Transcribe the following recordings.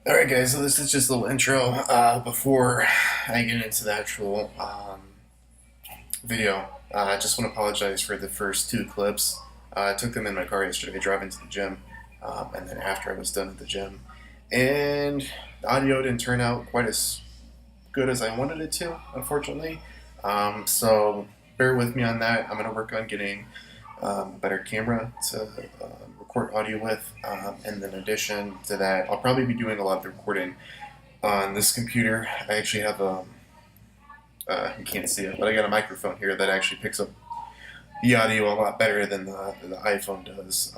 Alright guys, so this is just a little intro before I get into the actual video. I just want to apologize for the first two clips. I took them in my car yesterday driving to the gym, and then after I was done at the gym. And the audio didn't turn out quite as good as I wanted it to, unfortunately. So bear with me on that. I'm going to work on getting a better camera to record audio with, and then in addition to that, I'll probably be doing a lot of the recording on this computer. I actually have you can't see it, but I got a microphone here that actually picks up the audio a lot better than the iPhone does.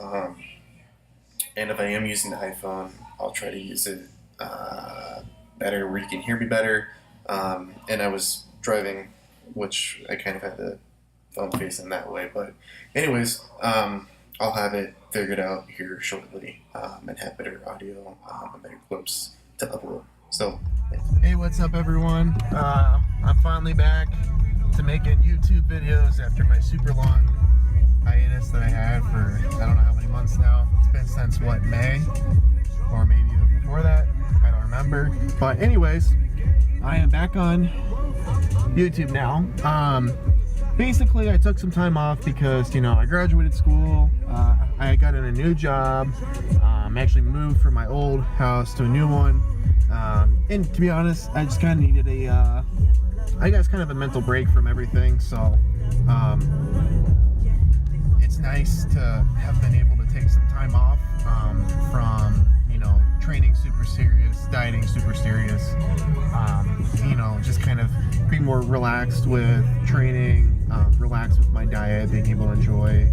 And if I am using the iPhone, I'll try to use it better where you can hear me better. And I was driving, which I kind of had the phone facing that way. But anyways, I'll have it figured out here shortly, and have better audio and better clips to upload. So, hey, what's up, everyone? I'm finally back to making YouTube videos after my super long hiatus that I had for I don't know how many months now. It's been since what, May? Or maybe even before that. I don't remember. But anyways, I am back on YouTube now. Basically, I took some time off because, I graduated school, I got in a new job, actually moved from my old house to a new one, and to be honest, I just kind of needed I guess kind of a mental break from everything, so, it's nice to have been able to take some time off, from, training super serious, dieting super serious, just kind of be more relaxed with training, relaxed with my diet, being able to enjoy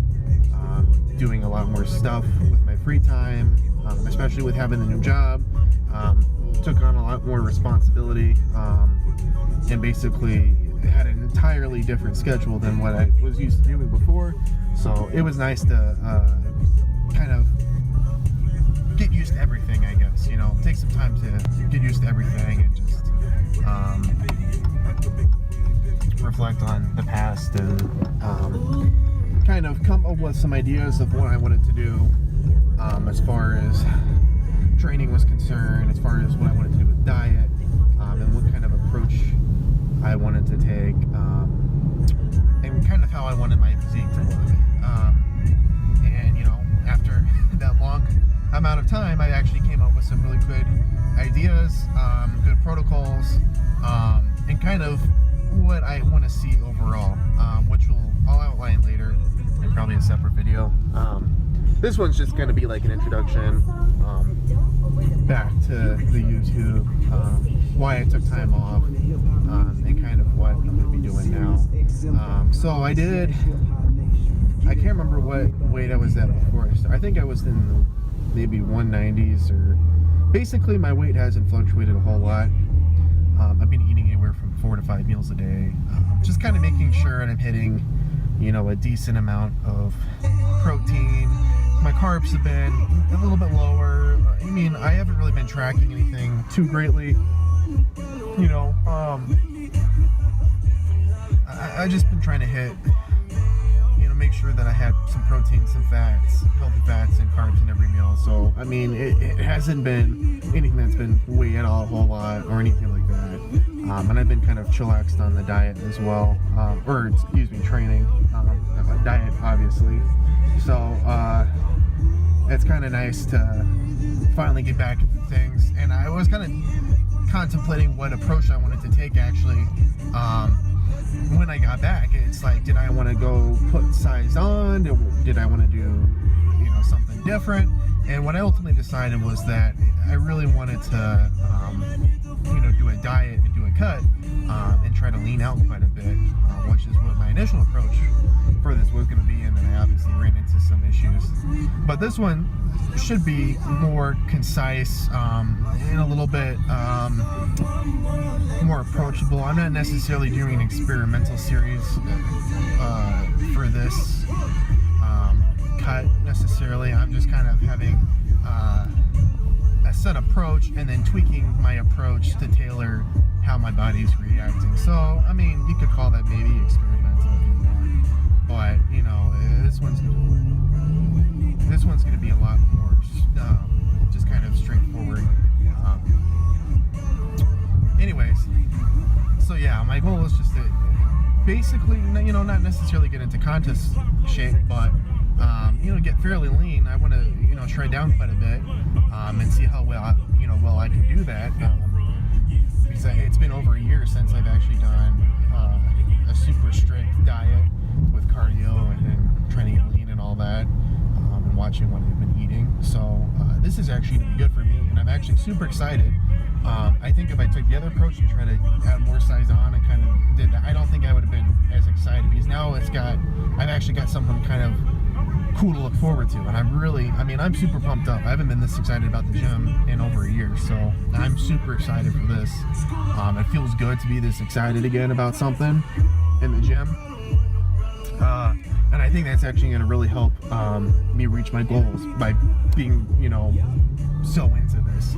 doing a lot more stuff with my free time, especially with having the new job. Took on a lot more responsibility, and basically had an entirely different schedule than what I was used to doing before. So it was nice to kind of get used to everything, I guess. Take some time to get used to everything and just reflect on the past and kind of come up with some ideas of what I wanted to do, as far as training was concerned, as far as what I wanted to do with diet, and what kind of approach I wanted to take, and kind of how I wanted my physique to look. And after that long amount of time, I actually came up with some really good ideas, good protocols, and kind of what I want to see overall, which I'll outline later in probably a separate video. This one's just going to be like an introduction back to the YouTube, why I took time off, and kind of what I'm going to be doing now. So I can't remember what weight I was at before I started. I think I was in the maybe 190s, or basically my weight hasn't fluctuated a whole lot. I've been eating anywhere from 4 to 5 meals a day, just kind of making sure I'm hitting, a decent amount of protein. My carbs have been a little bit lower. I haven't really been tracking anything too greatly. I just been trying to hit, make sure that I had some protein, some fats, healthy fats and carbs in every meal. So, it hasn't been anything that's been weighed a whole lot or anything like that. And I've been kind of chillaxed on the diet as well, training, diet, obviously. So, it's kind of nice to finally get back into things. And I was kind of contemplating what approach I wanted to take, actually. When I got back, it's like, did I want to go put size on? Did I want to do, something different? And what I ultimately decided was that I really wanted to, do a diet and do a cut, and try to lean out quite a bit, which is what my initial approach for this was going to be. And then I obviously ran into some issues. But this one should be more concise, and a little bit more approachable. I'm not necessarily doing an experimental series for this cut necessarily. I'm just kind of having a set approach and then tweaking my approach to tailor how my body's reacting. So, you could call that maybe experimental if you want, but this one's going to be a lot more just kind of straightforward. basically, not necessarily get into contest shape, but get fairly lean. I want to try down quite a bit and see how well I can do that. Because it's been over a year since I've actually done a super strict diet with cardio and trying to get lean and all that, and watching what I've been eating. So this is actually going to be good for me, and I'm actually super excited. I think if I took the other approach and tried to add more size on and kind of did that, I don't think I would have been as excited, because now I've actually got something kind of cool to look forward to, and I'm super pumped up. I haven't been this excited about the gym in over a year, so I'm super excited for this. It feels good to be this excited again about something in the gym, and I think that's actually going to really help me reach my goals by being so into this.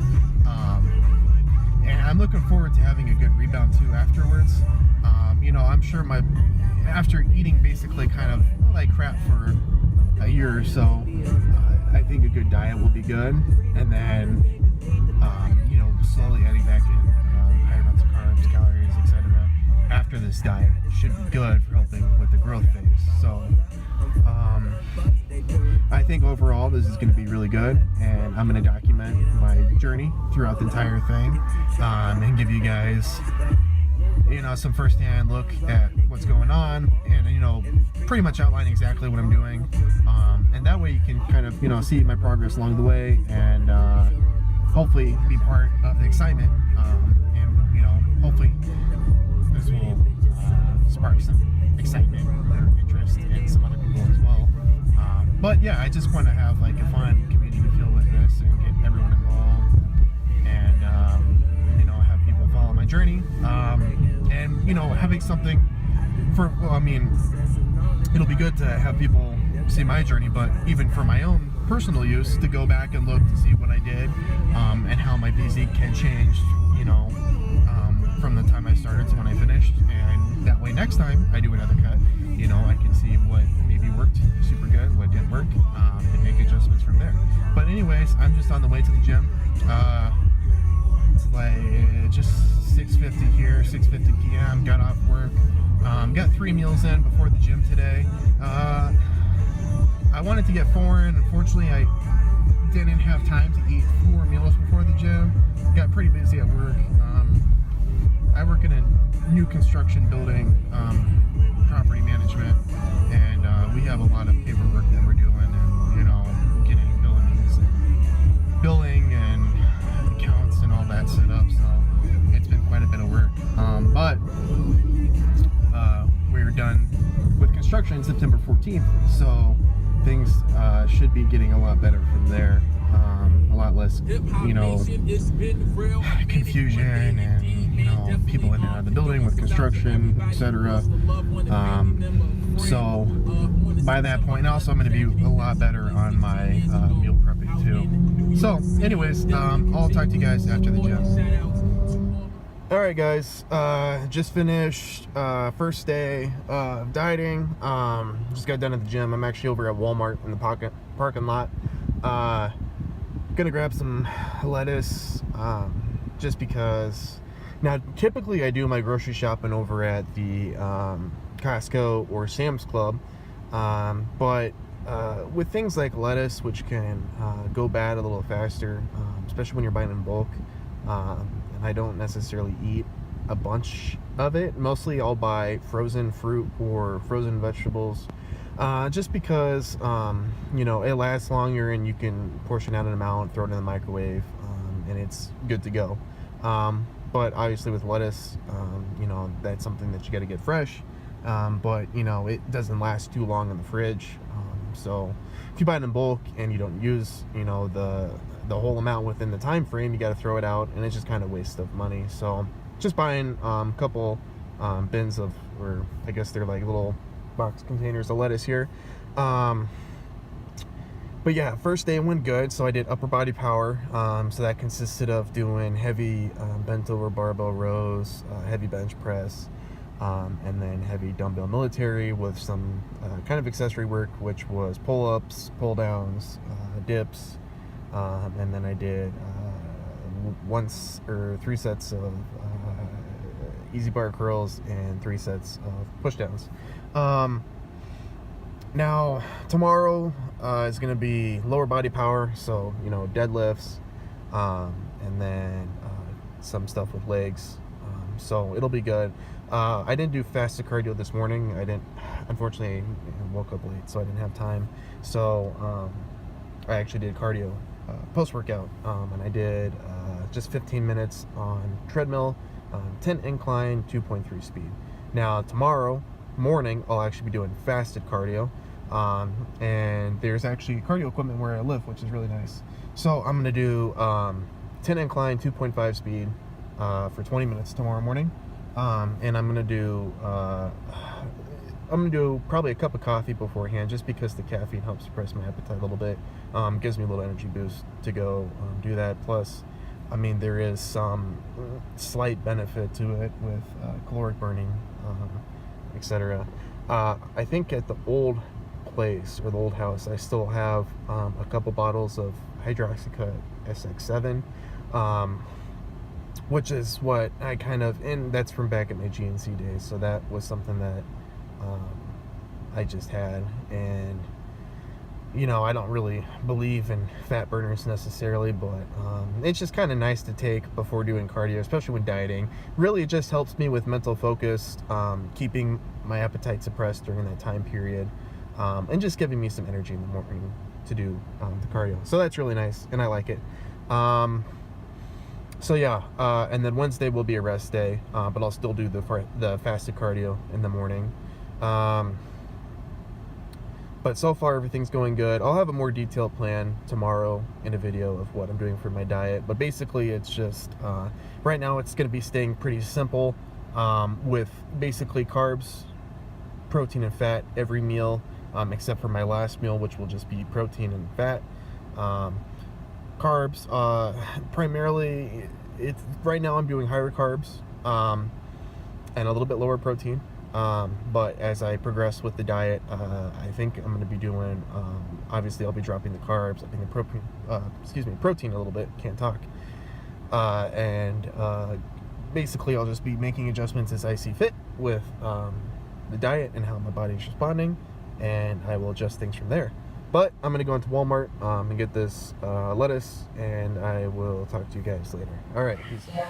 And I'm looking forward to having a good rebound too afterwards. I'm sure after eating basically kind of like crap for a year or so, I think a good diet will be good, and then slowly adding back in higher amounts of carbs, calories, etc. after this diet should be good for helping with the growth phase. So I think overall this is going to be really good, and I'm going to document my journey throughout the entire thing, and give you guys some first-hand look at what's going on, and pretty much outline exactly what I'm doing, and that way you can kind of see my progress along the way, and hopefully be part of the excitement, and hopefully this will spark some excitement or interest in some other people as well. But yeah, I just want to have like a fun community feel with this and get everyone involved, and have people follow my journey, and having something it'll be good to have people see my journey, but even for my own personal use, to go back and look to see what I did, and how my physique can change, from the time I started to when I finished, and that way next time I do another cut, I can see what maybe worked super good, what didn't work, and make adjustments from there. But anyways, I'm just on the way to the gym. It's like just 6:50 here, 6:50 p.m. Got off work. Got 3 meals in before the gym today. I wanted to get 4 in. Unfortunately, I didn't have time to eat 4 meals before the gym. Got pretty busy at work. I work in a new construction building, property management, and we have a lot of paperwork that we're doing, and getting billing and accounts and all that set up. So it's been quite a bit of work. But we're done with construction September 14th, so things should be getting a lot better from there. A lot less, confusion and, people in and out of the building with construction, etc. So by that point, also I'm going to be a lot better on my meal prepping too. So anyways, I'll talk to you guys after the gym. Alright guys, just finished first day of dieting. Just got done at the gym. I'm actually over at Walmart in the parking lot. Gonna grab some lettuce, just because. Now typically I do my grocery shopping over at the Costco or Sam's Club, but with things like lettuce, which can go bad a little faster, especially when you're buying in bulk, and I don't necessarily eat a bunch of it. Mostly I'll buy frozen fruit or frozen vegetables, just because it lasts longer and you can portion out an amount, throw it in the microwave, and it's good to go. But obviously with lettuce, that's something that you got to get fresh, but it doesn't last too long in the fridge. So if you buy it in bulk and you don't use the whole amount within the time frame, you got to throw it out, and it's just kind of waste of money. So just buying a couple bins of, or I guess they're like little box containers of lettuce here. But yeah, first day went good. So I did upper body power. So that consisted of doing heavy bent over barbell rows, heavy bench press, and then heavy dumbbell military with some kind of accessory work, which was pull-ups, pull-downs, dips, and then I did 3 sets of easy bar curls, and 3 sets of push downs. Now tomorrow is going to be lower body power, so deadlifts, and then some stuff with legs. So it'll be good. I didn't do fasted cardio this morning. Unfortunately, I woke up late, so I didn't have time. So I actually did cardio post-workout, and I did just 15 minutes on treadmill, 10 incline, 2.3 speed. Now tomorrow morning, I'll actually be doing fasted cardio, and there's actually cardio equipment where I live, which is really nice. So I'm going to do 10 incline, 2.5 speed for 20 minutes tomorrow morning, and I'm going to do probably a cup of coffee beforehand, just because the caffeine helps suppress my appetite a little bit. Gives me a little energy boost to go do that. Plus, I mean, there is some slight benefit to it with caloric burning, etc. I think at the old place, or the old house, I still have a couple bottles of Hydroxycut SX7, which is what I and that's from back at my GNC days. So that was something that I just had, and I don't really believe in fat burners necessarily, but it's just kind of nice to take before doing cardio, especially when dieting. Really, it just helps me with mental focus, keeping my appetite suppressed during that time period, and just giving me some energy in the morning to do the cardio. So that's really nice, and I like it. So yeah, and then Wednesday will be a rest day, but I'll still do the fasted cardio in the morning. But so far everything's going good. I'll have a more detailed plan tomorrow in a video of what I'm doing for my diet. But basically it's just, right now it's going to be staying pretty simple, with basically carbs, protein, and fat every meal, except for my last meal, which will just be protein and fat. Carbs, primarily, right now I'm doing higher carbs, and a little bit lower protein. But as I progress with the diet, I think I'm going to be doing, obviously I'll be dropping the carbs, I think the protein a little bit, can't talk. And basically I'll just be making adjustments as I see fit with the diet and how my body is responding, and I will adjust things from there. But I'm going to go into Walmart and get this lettuce, and I will talk to you guys later. All right, peace out.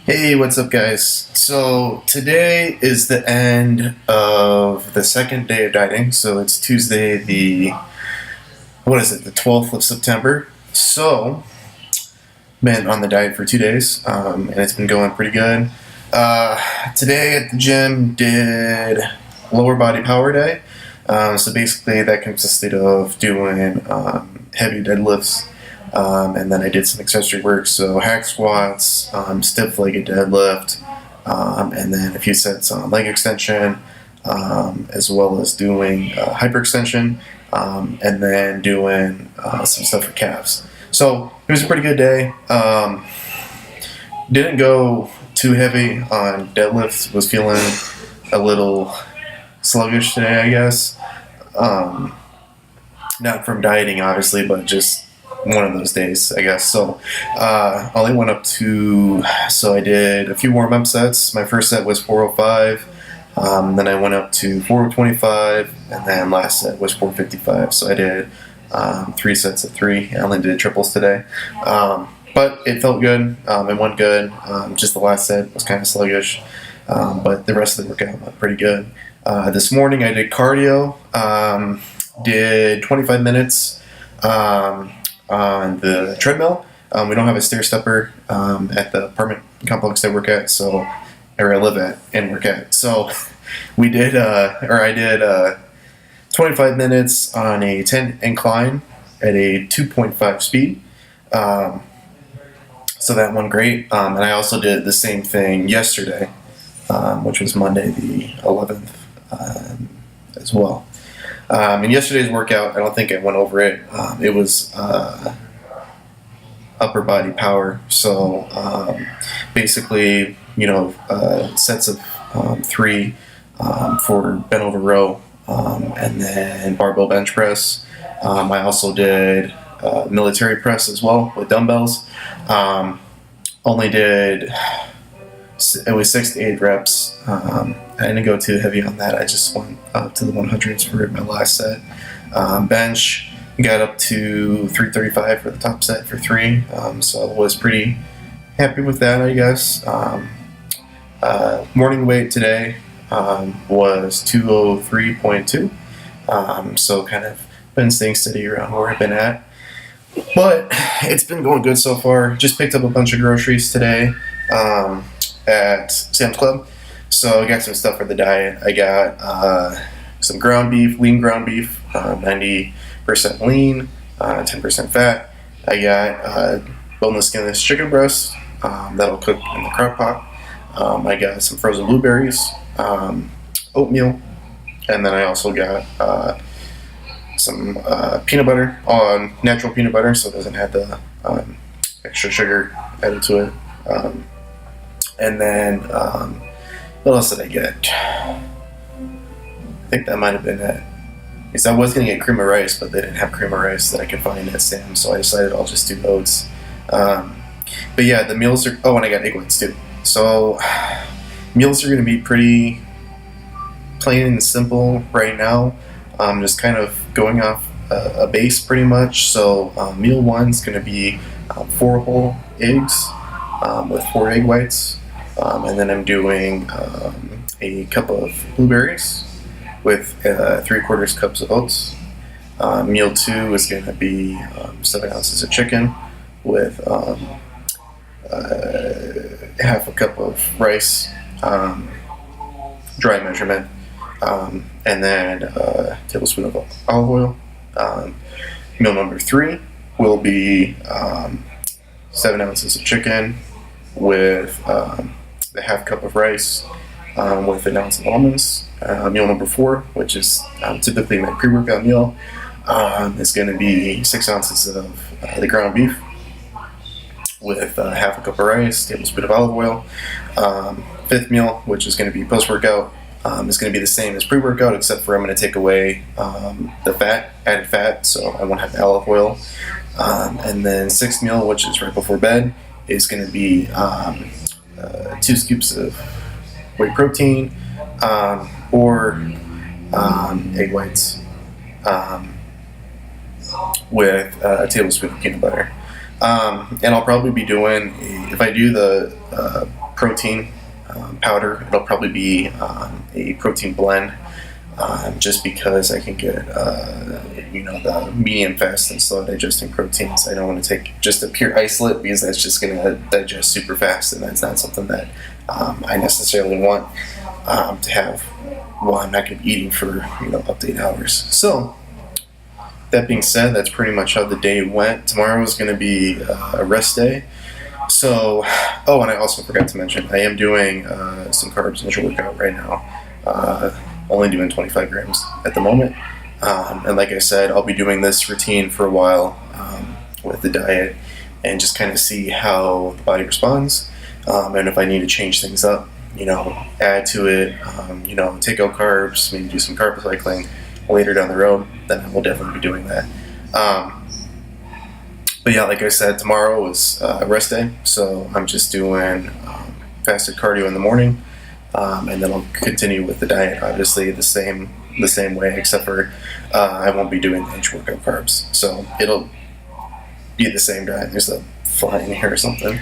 Hey, what's up, guys? So today is the end of the second day of dieting. So it's Tuesday, the 12th of September. So, been on the diet for 2 days, and it's been going pretty good. Today at the gym did lower body power day. So basically that consisted of doing heavy deadlifts. And then I did some accessory work, so hack squats, stiff-legged deadlift, and then a few sets on leg extension, as well as doing hyperextension, and then doing some stuff for calves. So it was a pretty good day. Didn't go too heavy on deadlifts. Was feeling a little sluggish today, I guess. Not from dieting, obviously, but just one of those days, I guess. So only went up to, so I did a few warm-up sets. My first set was 405, then I went up to 425, and then last set was 455. So I did 3 sets of 3. I only did triples today, but it felt good. It went good. Just the last set was kind of sluggish, but the rest of the workout went pretty good. This morning I did cardio, did 25 minutes on the treadmill. We don't have a stair stepper at the apartment complex I work at, or I live at and work at. So I did 25 minutes on a 10 incline at a 2.5 speed. So that went great. And I also did the same thing yesterday, which was Monday the 11th, as well. In yesterday's workout, I don't think I went over it. It was upper body power. So basically, sets of 3 for bent over row, and then barbell bench press. I also did military press as well with dumbbells. Only did it was 6 to 8 reps. I didn't go too heavy on that. I just went up to the 100s for my last set. Bench got up to 335 for the top set for 3. So I was pretty happy with that, I guess. Morning weight today was 203.2. So kind of been staying steady around where I've been at. But it's been going good so far. Just picked up a bunch of groceries today at Sam's Club. So I got some stuff for the diet. I got some ground beef, lean ground beef, 90% lean, 10% fat. I got boneless, skinless chicken breast that'll cook in the crock pot. I got some frozen blueberries, oatmeal, and then I also got some peanut butter, on natural peanut butter, so it doesn't have the extra sugar added to it. And then what else did I get? I think that might have been it. Because I was going to get cream of rice, but they didn't have cream of rice that I could find at Sam's, so I decided I'll just do oats. But yeah, the meals are... Oh, and I got egg whites too. So meals are going to be pretty plain and simple right now. Just kind of going off a base pretty much. So meal 1's going to be 4 whole eggs with 4 egg whites. And then I'm doing a cup of blueberries with 3/4 cups of oats. Meal 2 is going to be 7 ounces of chicken with half a cup of rice, dry measurement, and then a tablespoon of olive oil. Meal number 3 will be 7 ounces of chicken with the half cup of rice with an ounce of almonds. Meal number 4, which is typically my pre-workout meal, is going to be 6 ounces of the ground beef with half a cup of rice, tablespoon of olive oil. 5th meal, which is going to be post-workout, is going to be the same as pre-workout, except for I'm going to take away the added fat, so I won't have the olive oil. And then 6th meal, which is right before bed, is going to be 2 scoops of whey protein or egg whites with a tablespoon of peanut butter. And I'll probably be doing, if I do the protein powder, it'll probably be a protein blend, just because I can get the medium fast and slow digesting proteins. I don't want to take just a pure isolate, because that's just going to digest super fast, and that's not something that I necessarily want to have while I'm not going to be eating for up to 8 hours. So that being said, that's pretty much how the day went. Tomorrow is going to be a rest day. So, oh, and I also forgot to mention, I am doing some carbs initial workout right now. Only doing 25 grams at the moment. And like I said, I'll be doing this routine for a while with the diet and just kind of see how the body responds. And if I need to change things up, add to it, take out carbs, maybe do some carb cycling later down the road, then I will definitely be doing that. But yeah, like I said, tomorrow is a rest day, so I'm just doing fasted cardio in the morning, and then I'll continue with the diet, obviously the same way, except for I won't be doing the intra-workout carbs, so it'll be the same diet. There's a fly in here or something.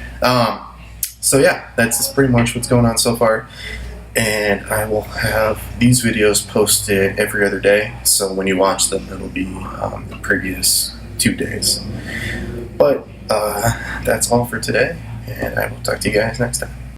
So yeah, that's pretty much what's going on so far. And I will have these videos posted every other day, so when you watch them, it'll be the previous 2 days. But that's all for today, and I will talk to you guys next time.